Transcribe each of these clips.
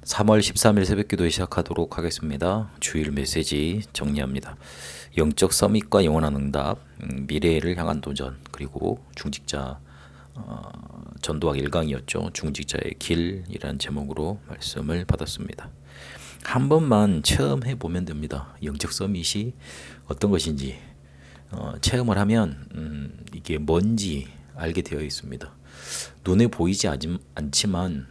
3월 13일 새벽기도 시작하도록 하겠습니다. 주일 메시지 정리합니다. 영적 서밋과 영원한 응답, 미래를 향한 도전, 그리고 중직자 전도학 1강이었죠. 중직자의 길이라는 제목으로 말씀을 받았습니다. 한 번만 체험해 보면 됩니다. 영적 서밋이 어떤 것인지 체험을 하면 이게 뭔지 알게 되어 있습니다. 눈에 보이지 않지만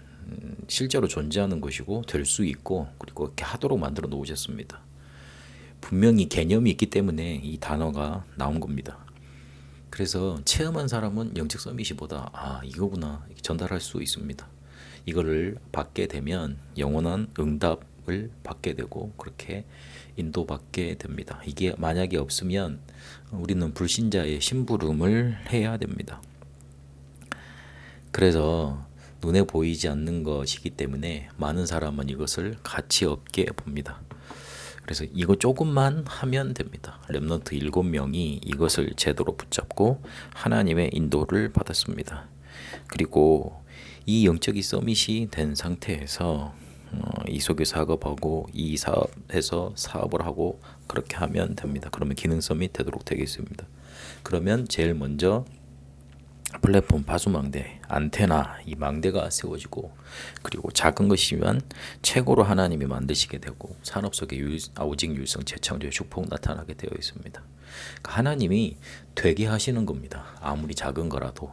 실제로 존재하는 것이고 될 수 있고, 그리고 이렇게 하도록 만들어 놓으셨습니다. 분명히 개념이 있기 때문에 이 단어가 나온 겁니다. 그래서 체험한 사람은 영적 서밋이보다 이거구나 이렇게 전달할 수 있습니다. 이거를 받게 되면 영원한 응답을 받게 되고 그렇게 인도받게 됩니다. 이게 만약에 없으면 우리는 불신자의 심부름을 해야 됩니다. 그래서 눈에 보이지 않는 것이기 때문에 많은 사람은 이것을 가치 없게 봅니다. 그래서 이거 조금만 하면 됩니다. 렘넌트 7명이 이것을 제대로 붙잡고 하나님의 인도를 받았습니다. 그리고 이 영적인 서밋이 된 상태에서 이 속에 작업하고 이 사업에서 사업을 하고 그렇게 하면 됩니다. 그러면 기능 서밋 되도록 되겠습니다. 그러면 제일 먼저 플랫폼 파수망대, 안테나, 이 망대가 세워지고, 그리고 작은 것이면 최고로 하나님이 만드시게 되고 산업 속에 오직 유일성 재창조의 축복 나타나게 되어 있습니다. 그러니까 하나님이 되게 하시는 겁니다. 아무리 작은 거라도.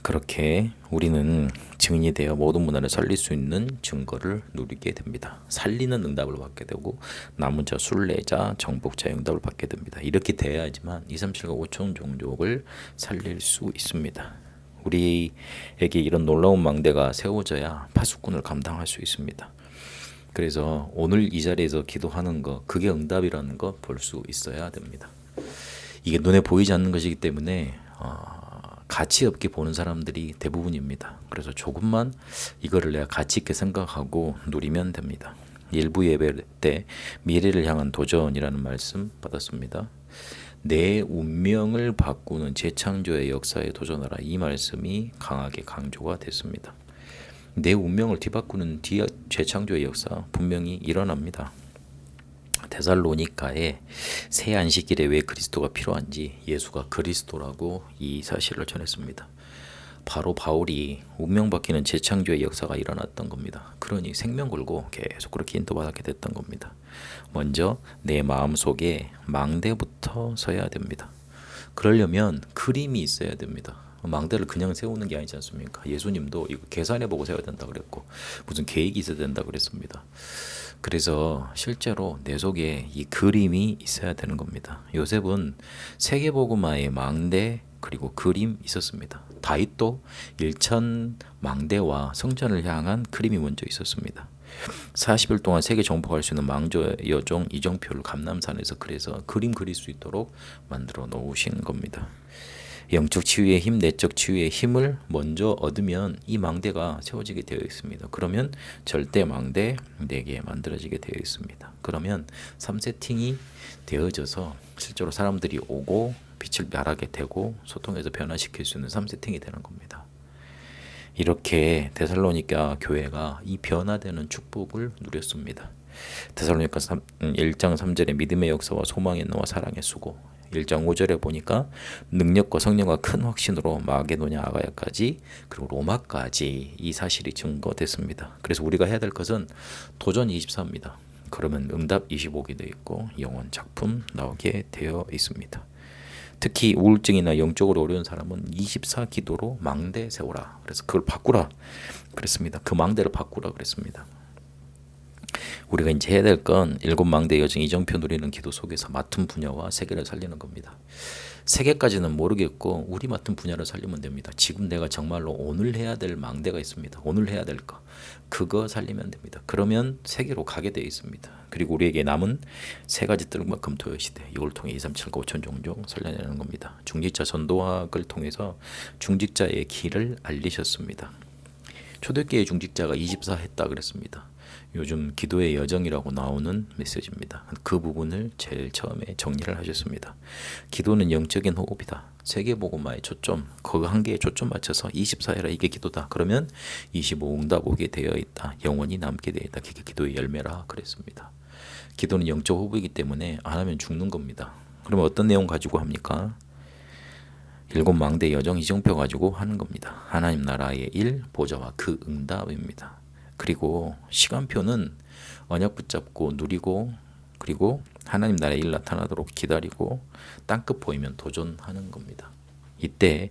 그렇게 우리는 증인이 되어 모든 문화를 살릴 수 있는 증거를 누리게 됩니다. 살리는 응답을 받게 되고 남은 자, 순례자, 정복자의 응답을 받게 됩니다. 이렇게 돼야지만 2, 3, 7과 5천 종족을 살릴 수 있습니다. 우리에게 이런 놀라운 망대가 세워져야 파수꾼을 감당할 수 있습니다. 그래서 오늘 이 자리에서 기도하는 거, 그게 응답이라는 거 볼 수 있어야 됩니다. 이게 눈에 보이지 않는 것이기 때문에 가치 없게 보는 사람들이 대부분입니다. 그래서 조금만 이거를 내가 가치 있게 생각하고 누리면 됩니다. 일부 예배 때 미래를 향한 도전이라는 말씀 받았습니다. 내 운명을 바꾸는 재창조의 역사에 도전하라, 이 말씀이 강하게 강조가 됐습니다. 내 운명을 뒤바꾸는 재창조의 역사 분명히 일어납니다. 데살로니가의 새 안식일에 왜 그리스도가 필요한지, 예수가 그리스도라고 이 사실을 전했습니다. 바로 바울이 운명 바뀌는 재창조의 역사가 일어났던 겁니다. 그러니 생명 걸고 계속 그렇게 인도받게 됐던 겁니다. 먼저 내 마음속에 망대부터 서야 됩니다. 그러려면 그림이 있어야 됩니다. 망대를 그냥 세우는 게 아니지 않습니까? 예수님도 이거 계산해보고 세워야 된다 그랬고 무슨 계획이 있어야 된다 그랬습니다. 그래서 실제로 내 속에 이 그림이 있어야 되는 겁니다. 요셉은 세계복음화의 망대 그리고 그림 있었습니다. 다윗도 1천 망대와 성전을 향한 그림이 먼저 있었습니다. 40일 동안 세계 정복할 수 있는 망조 여종 이정표를 감람산에서 그래서 그림 그릴 수 있도록 만들어 놓으신 겁니다. 영적 치유의 힘, 내적 치유의 힘을 먼저 얻으면 이 망대가 세워지게 되어 있습니다. 그러면 절대 망대 4개 만들어지게 되어 있습니다. 그러면 3세팅이 되어져서 실제로 사람들이 오고 빛을 발하게 되고 소통해서 변화시킬 수 있는 3세팅이 되는 겁니다. 이렇게 데살로니가 교회가 이 변화되는 축복을 누렸습니다. 데살로니가 1장 3절에 믿음의 역사와 소망의 너와 사랑의 수고, 1장 5절에 보니까 능력과 성령과 큰 확신으로 마게도냐 아가야까지 그리고 로마까지 이 사실이 증거됐습니다. 그래서 우리가 해야 될 것은 도전 24입니다. 그러면 응답 25개 되어 있고 영원 작품 나오게 되어 있습니다. 특히 우울증이나 영적으로 어려운 사람은 24기도로 망대 세우라. 그래서 그걸 바꾸라 그랬습니다. 그 망대를 바꾸라 그랬습니다. 우리가 이제 해야 될 건 7망대 여정 이정표 누리는 기도 속에서 맡은 분야와 세계를 살리는 겁니다. 세계까지는 모르겠고 우리 맡은 분야를 살리면 됩니다. 지금 내가 정말로 오늘 해야 될 망대가 있습니다. 오늘 해야 될 거, 그거 살리면 됩니다. 그러면 세계로 가게 되어 있습니다. 그리고 우리에게 남은 3가지 뜰막 금토의 시대, 이걸 통해 2, 3, 7, 5천 종족 살려내는 겁니다. 중직자 전도학을 통해서 중직자의 길을 알리셨습니다. 초대교회 중직자가 24 했다 그랬습니다. 요즘 기도의 여정이라고 나오는 메시지입니다. 그 부분을 제일 처음에 정리를 하셨습니다. 기도는 영적인 호흡이다. 세계복음화의 초점, 그 한계에 초점 맞춰서 24해라 이게 기도다. 그러면 25 응답 오게 되어 있다. 영원히 남게 되어 있다. 그게 기도의 열매라 그랬습니다. 기도는 영적 호흡이기 때문에 안 하면 죽는 겁니다. 그러면 어떤 내용 가지고 합니까? 7망대 여정 이정표 가지고 하는 겁니다. 하나님 나라의 일, 보좌와 그 응답입니다. 그리고 시간표는 언약 붙잡고 누리고, 그리고 하나님 나라의 일 나타나도록 기다리고 땅끝 보이면 도전하는 겁니다. 이때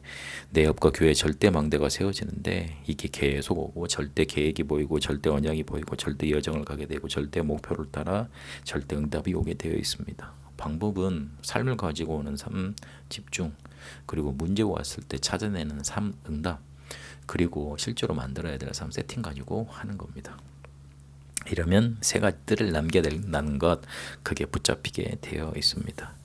내 옆과 교회 절대 망대가 세워지는데 이게 계속 오고 절대 계획이 보이고 절대 언약이 보이고 절대 여정을 가게 되고 절대 목표를 따라 절대 응답이 오게 되어 있습니다. 방법은 삶을 가지고 오는 삶 집중, 그리고 문제 왔을 때 찾아내는 삶 응답, 그리고 실제로 만들어야 될 삶 세팅 가지고 하는 겁니다. 이러면 세 가지 뜰을 남겨야 된다는 것, 그게 붙잡히게 되어 있습니다.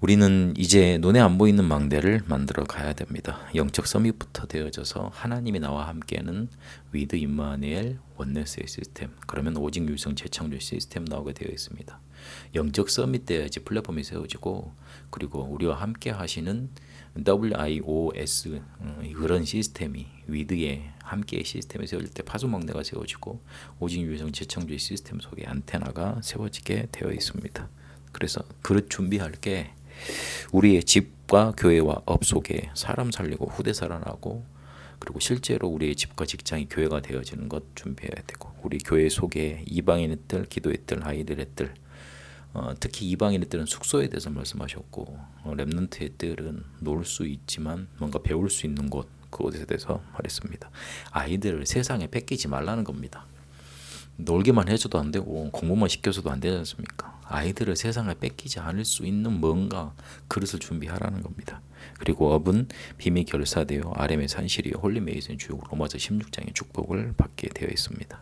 우리는 이제 눈에 안 보이는 망대를 만들어 가야 됩니다. 영적 서밋부터 되어져서 하나님이 나와 함께하는 위드 임마누엘 원네스의 시스템, 그러면 오직 유성 재창조 시스템 나오게 되어 있습니다. 영적 서밋 돼야지 플랫폼이 세워지고, 그리고 우리와 함께 하시는 WIOS 그런 시스템이 위드의 함께의 시스템이 세워질 때 파수망대가 세워지고 오직 유성 재창조의 시스템 속에 안테나가 세워지게 되어 있습니다. 그래서 그릇 준비할 게 우리의 집과 교회와 업 속에 사람 살리고 후대 살아나고, 그리고 실제로 우리의 집과 직장이 교회가 되어지는 것 준비해야 되고, 우리 교회 속에 이방인의 뜰, 기도의 뜰, 아이들의 뜰, 특히 이방인의 뜰은 숙소에 대해서 말씀하셨고, 렘넌트의 뜰은 놀 수 있지만 뭔가 배울 수 있는 곳, 그곳에 대해서 말했습니다. 아이들을 세상에 뺏기지 말라는 겁니다. 놀기만 해줘도 안 되고 공부만 시켜줘도 안 되지 않습니까? 아이들을 세상에 뺏기지 않을 수 있는 뭔가 그릇을 준비하라는 겁니다. 그리고 업은 빔이 결사되어 RM의 산실이요 홀리 메이슨 주역 로마서 16장의 축복을 받게 되어 있습니다.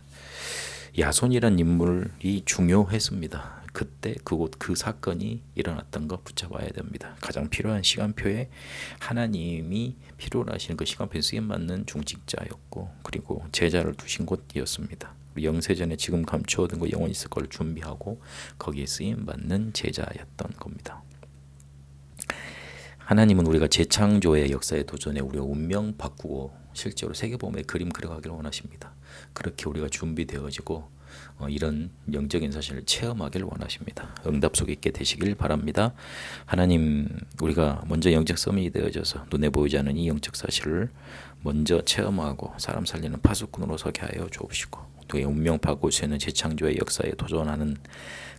야손이란 인물이 중요했습니다. 그때 그곳 그 사건이 일어났던 거 붙잡아야 됩니다. 가장 필요한 시간표에 하나님이 필요로 하시는 그 시간표에 쓰임받는 중직자였고, 그리고 제자를 두신 곳이었습니다. 영세전에 지금 감추어둔 거 영원히 있을 걸 준비하고 거기에 쓰임받는 제자였던 겁니다. 하나님은 우리가 재창조의 역사에 도전해 우리가 운명 바꾸고 실제로 세계복음의 그림 그려가기를 원하십니다. 그렇게 우리가 준비되어지고 이런 영적인 사실을 체험하기를 원하십니다. 응답 속에 있게 되시길 바랍니다. 하나님, 우리가 먼저 영적 서밋이 되어져서 눈에 보이지 않는 이 영적 사실을 먼저 체험하고 사람 살리는 파수꾼으로 서게 하여 주옵시고, 또 운명 바꿀 수 있는 재창조의 역사에 도전하는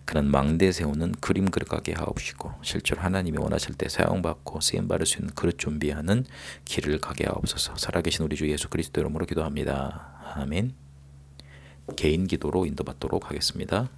그런 망대 세우는 그림 그려가게 하옵시고, 실제로 하나님이 원하실 때 사용받고 쓰임받을 수 있는 그릇 준비하는 길을 가게 하옵소서. 살아계신 우리 주 예수 그리스도 이름으로 기도합니다. 아멘. 개인 기도로 인도받도록 하겠습니다.